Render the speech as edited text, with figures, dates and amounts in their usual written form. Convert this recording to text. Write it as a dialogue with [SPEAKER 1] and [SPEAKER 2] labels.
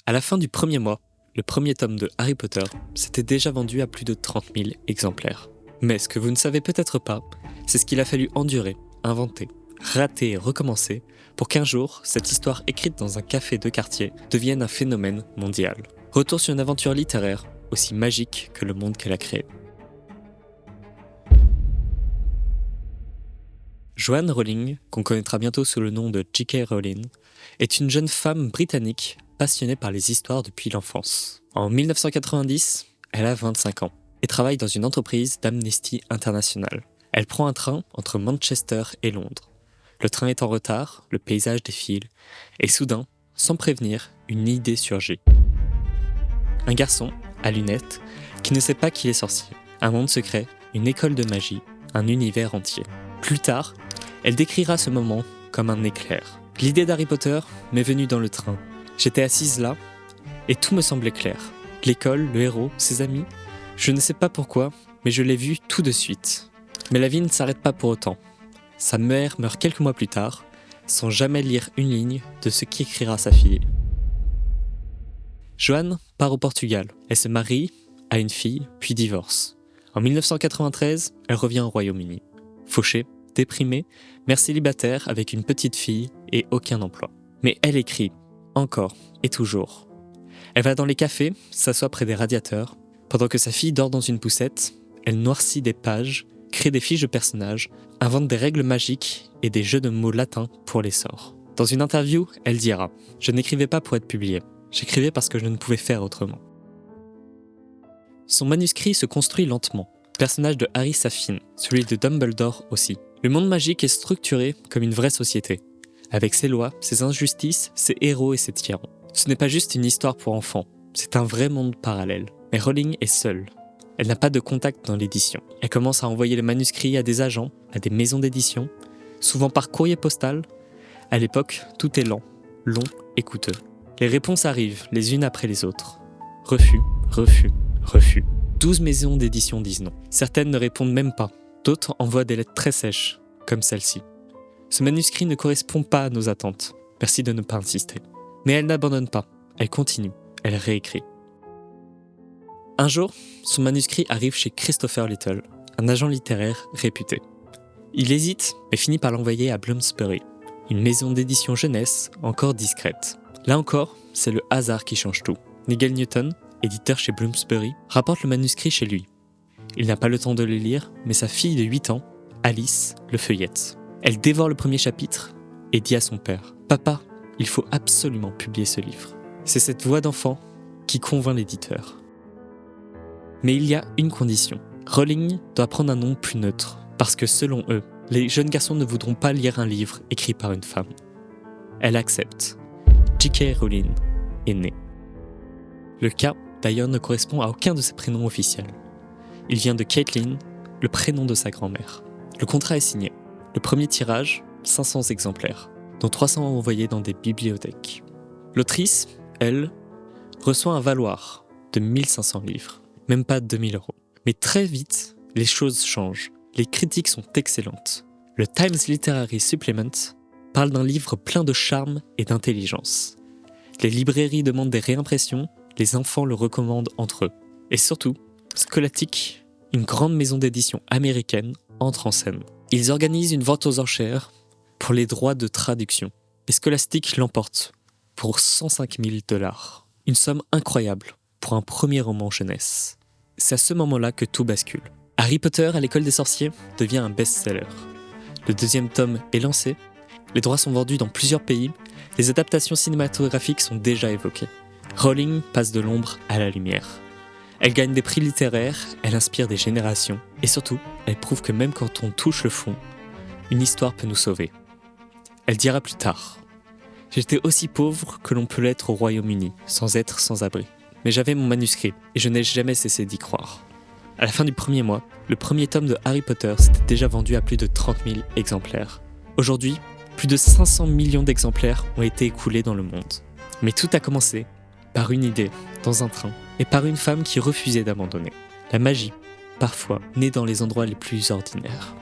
[SPEAKER 1] À la fin du premier mois, le premier tome de Harry Potter s'était déjà vendu à plus de 30 000 exemplaires. Mais ce que vous ne savez peut-être pas, c'est ce qu'il a fallu endurer, inventer, rater et recommencer pour qu'un jour, cette histoire écrite dans un café de quartier devienne un phénomène mondial. Retour sur une aventure littéraire aussi magique que le monde qu'elle a créé. Joanne Rowling, qu'on connaîtra bientôt sous le nom de J.K. Rowling, est une jeune femme britannique passionnée par les histoires depuis l'enfance. En 1990, elle a 25 ans et travaille dans une entreprise d'Amnesty International. Elle prend un train entre Manchester et Londres. Le train est en retard, le paysage défile, et soudain, sans prévenir, une idée surgit. Un garçon, à lunettes, qui ne sait pas qu'il est sorcier. Un monde secret, une école de magie, un univers entier. Plus tard, elle décrira ce moment comme un éclair. L'idée d'Harry Potter m'est venue dans le train. J'étais assise là, et tout me semblait clair. L'école, le héros, ses amis, je ne sais pas pourquoi, mais je l'ai vu tout de suite. Mais la vie ne s'arrête pas pour autant. Sa mère meurt quelques mois plus tard, sans jamais lire une ligne de ce qu'écrira sa fille. Joanne part au Portugal. Elle se marie, a une fille, puis divorce. En 1993, elle revient au Royaume-Uni. Fauchée, déprimée, mère célibataire avec une petite fille et aucun emploi. Mais elle écrit, encore et toujours. Elle va dans les cafés, s'assoit près des radiateurs. Pendant que sa fille dort dans une poussette, elle noircit des pages, crée des fiches de personnages, invente des règles magiques et des jeux de mots latins pour les sorts. Dans une interview, elle dira « Je n'écrivais pas pour être publiée, j'écrivais parce que je ne pouvais faire autrement ». Son manuscrit se construit lentement. Le personnage de Harry s'affine, celui de Dumbledore aussi. Le monde magique est structuré comme une vraie société, avec ses lois, ses injustices, ses héros et ses tyrans. Ce n'est pas juste une histoire pour enfants, c'est un vrai monde parallèle. Mais Rowling est seule. Elle n'a pas de contact dans l'édition. Elle commence à envoyer les manuscrits à des agents, à des maisons d'édition, souvent par courrier postal. À l'époque, tout est lent, long et coûteux. Les réponses arrivent, les unes après les autres. Refus, refus, refus. 12 maisons d'édition disent non. Certaines ne répondent même pas. D'autres envoient des lettres très sèches, comme celle-ci. Ce manuscrit ne correspond pas à nos attentes. Merci de ne pas insister. Mais elle n'abandonne pas. Elle continue. Elle réécrit. Un jour, son manuscrit arrive chez Christopher Little, un agent littéraire réputé. Il hésite, mais finit par l'envoyer à Bloomsbury, une maison d'édition jeunesse encore discrète. Là encore, c'est le hasard qui change tout. Nigel Newton, éditeur chez Bloomsbury, rapporte le manuscrit chez lui. Il n'a pas le temps de le lire, mais sa fille de 8 ans, Alice, le feuillette. Elle dévore le premier chapitre et dit à son père « Papa, il faut absolument publier ce livre. » C'est cette voix d'enfant qui convainc l'éditeur. Mais il y a une condition. Rowling doit prendre un nom plus neutre, parce que selon eux, les jeunes garçons ne voudront pas lire un livre écrit par une femme. Elle accepte. J.K. Rowling est née. Le K, d'ailleurs, ne correspond à aucun de ses prénoms officiels. Il vient de Caitlin, le prénom de sa grand-mère. Le contrat est signé. Le premier tirage, 500 exemplaires, dont 300 envoyés dans des bibliothèques. L'autrice, elle, reçoit un valoir de 1500 livres. Même pas 2000 €. Mais très vite, les choses changent. Les critiques sont excellentes. Le Times Literary Supplement parle d'un livre plein de charme et d'intelligence. Les librairies demandent des réimpressions, les enfants le recommandent entre eux. Et surtout, Scholastic, une grande maison d'édition américaine, entre en scène. Ils organisent une vente aux enchères pour les droits de traduction. Et Scholastic l'emporte pour 105 000 $. Une somme incroyable pour un premier roman jeunesse. C'est à ce moment-là que tout bascule. Harry Potter à l'école des sorciers devient un best-seller. Le deuxième tome est lancé, les droits sont vendus dans plusieurs pays, les adaptations cinématographiques sont déjà évoquées. Rowling passe de l'ombre à la lumière. Elle gagne des prix littéraires, elle inspire des générations, et surtout, elle prouve que même quand on touche le fond, une histoire peut nous sauver. Elle dira plus tard « J'étais aussi pauvre que l'on peut l'être au Royaume-Uni, sans être sans abri. Mais j'avais mon manuscrit, et je n'ai jamais cessé d'y croire. » À la fin du premier mois, le premier tome de Harry Potter s'était déjà vendu à plus de 30 000 exemplaires. Aujourd'hui, plus de 500 millions d'exemplaires ont été écoulés dans le monde. Mais tout a commencé par une idée, dans un train, et par une femme qui refusait d'abandonner. La magie, parfois, naît dans les endroits les plus ordinaires.